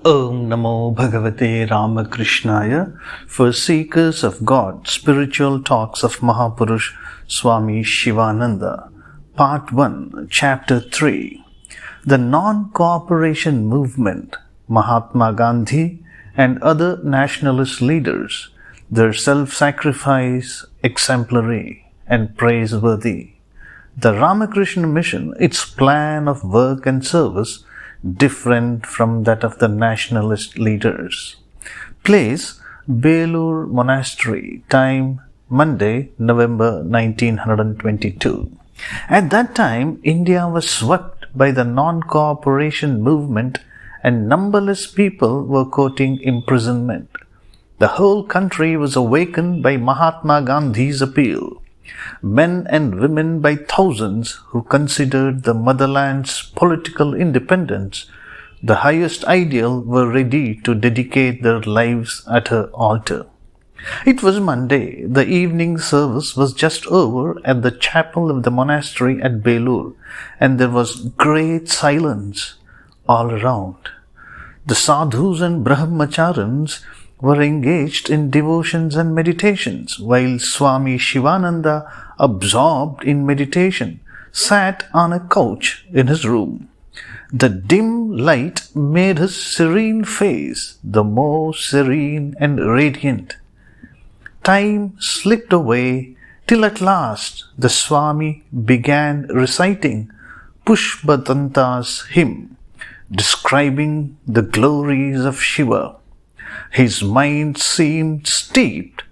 Om Namo Bhagavate Ramakrishnaya. For seekers of God, spiritual talks of Mahapurush Swami Shivananda. Part 1, Chapter 3. The non-cooperation movement, Mahatma Gandhi and other nationalist leaders, their self-sacrifice exemplary and praiseworthy. The Ramakrishna mission, its plan of work and service, different from that of the nationalist leaders. Place, Belur Monastery. Time, Monday, November 1922. At that time, India was swept by the non-cooperation movement and numberless people were courting imprisonment. The whole country was awakened by Mahatma Gandhi's appeal. Men and women by thousands who considered the motherland's political independence the highest ideal were ready to dedicate their lives at her altar. It was Monday. The evening service was just over at the chapel of the monastery at Belur, and there was great silence all around. The sadhus and brahmacharans were engaged in devotions and meditations, while Swami Shivananda, absorbed in meditation, sat on a couch in his room. The dim light made his serene face the more serene and radiant. Time slipped away till at last the Swami began reciting Pushpatanta's hymn, describing the glories of Shiva. His mind seemed steeped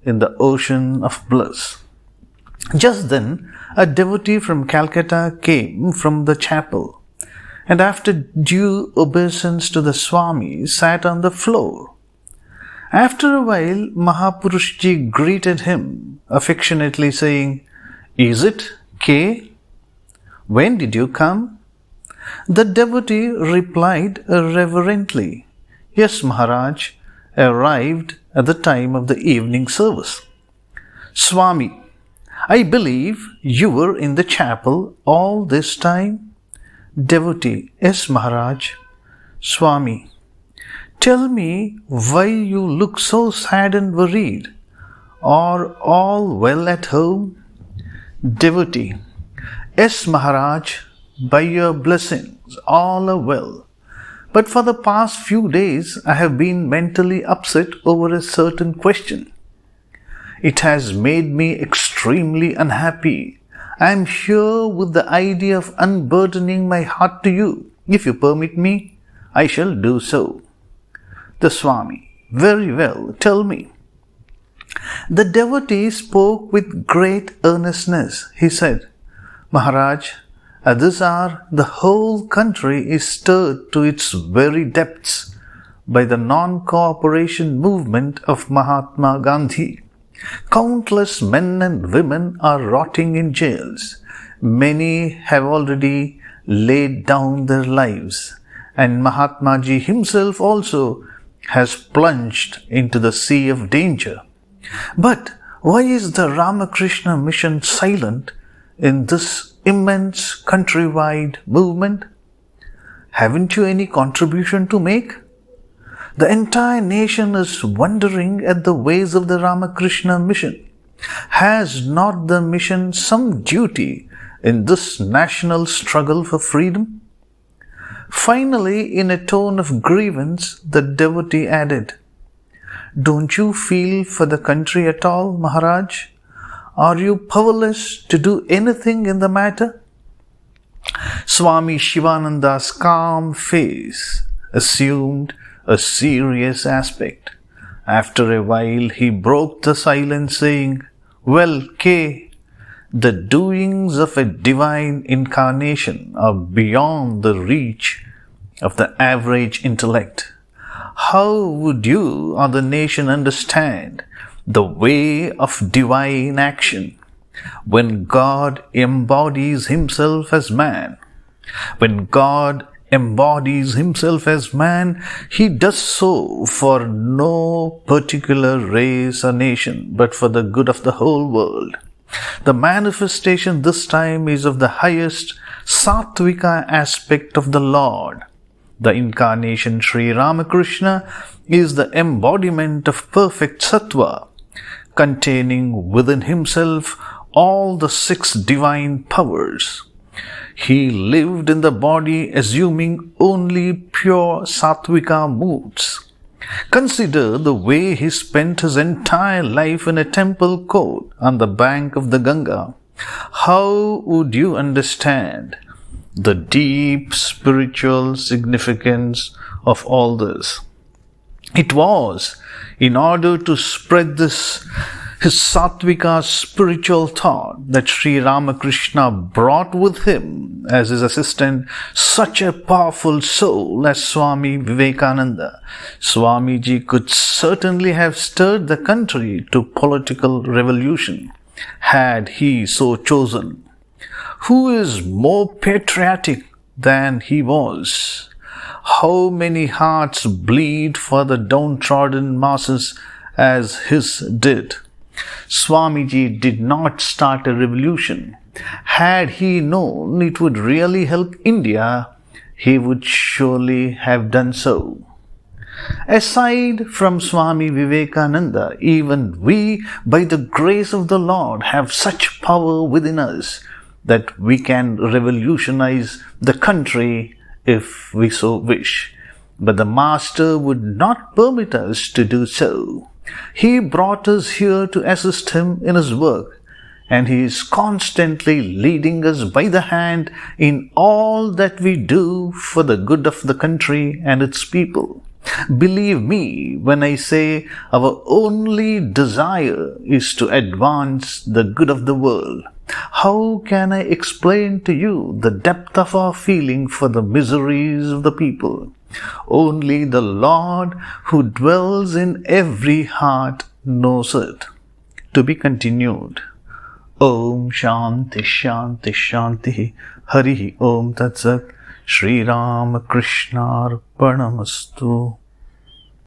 in the ocean of bliss. Just then, a devotee from Calcutta came from the chapel, and after due obeisance to the Swami, sat on the floor. After a while, Mahapurushji greeted him, affectionately saying, "Is it K? When did you come?" The devotee replied reverently, "Yes, Maharaj, arrived at the time of the evening service." "Swami, I believe you were in the chapel all this time?" Devotee, "Yes, Maharaj." "Swami, tell me why you look so sad and worried. Are all well at home?" Devotee, "Yes, Maharaj, by your blessings all are well. But for the past few days I have been mentally upset over a certain question. It has made me extremely unhappy. I am here with the idea of unburdening my heart to you. If you permit me, I shall do so." The Swami, "Very well, tell me." The devotee spoke with great earnestness. He said, "Maharaj, at this hour, the whole country is stirred to its very depths by the non-cooperation movement of Mahatma Gandhi. Countless men and women are rotting in jails. Many have already laid down their lives, and Mahatmaji himself also has plunged into the sea of danger. But why is the Ramakrishna mission silent in this immense countrywide movement? Haven't you any contribution to make? The entire nation is wondering at the ways of the Ramakrishna mission. Has not the mission some duty in this national struggle for freedom?" Finally, in a tone of grievance, the devotee added, "Don't you feel for the country at all, Maharaj? Are you powerless to do anything in the matter?" Swami Shivananda's calm face assumed a serious aspect. After a while, he broke the silence, saying, "Well, K, the doings of a divine incarnation are beyond the reach of the average intellect. How would you or the nation understand the way of divine action when God embodies himself as man? When God embodies himself as man, he does so for no particular race or nation, but for the good of the whole world. The manifestation this time is of the highest sattvika aspect of the Lord, The incarnation Sri Ramakrishna is the embodiment of perfect sattva, containing within himself all the 6 divine powers. He lived in the body assuming only pure sattvika moods. Consider the way he spent his entire life in a temple court on the bank of the Ganga. How would you understand the deep spiritual significance of all this? It was in order to spread his sattvika spiritual thought that Sri Ramakrishna brought with him as his assistant such a powerful soul as Swami Vivekananda. Swamiji could certainly have stirred the country to political revolution had he so chosen. Who is more patriotic than he was? How many hearts bleed for the downtrodden masses as his did? Swamiji did not start a revolution. Had he known it would really help India, he would surely have done so. Aside from Swami Vivekananda, even we, by the grace of the Lord, have such power within us that we can revolutionize the country if we so wish. But the Master would not permit us to do so. He brought us here to assist him in his work, and he is constantly leading us by the hand in all that we do for the good of the country and its people. Believe me when I say our only desire is to advance the good of the world. How can I explain to you the depth of our feeling for the miseries of the people? Only the Lord who dwells in every heart knows it. To be continued. Om Shanti Shanti Shanti Hari Om Tat Sat Shri Ramakrishna Arpanamastu.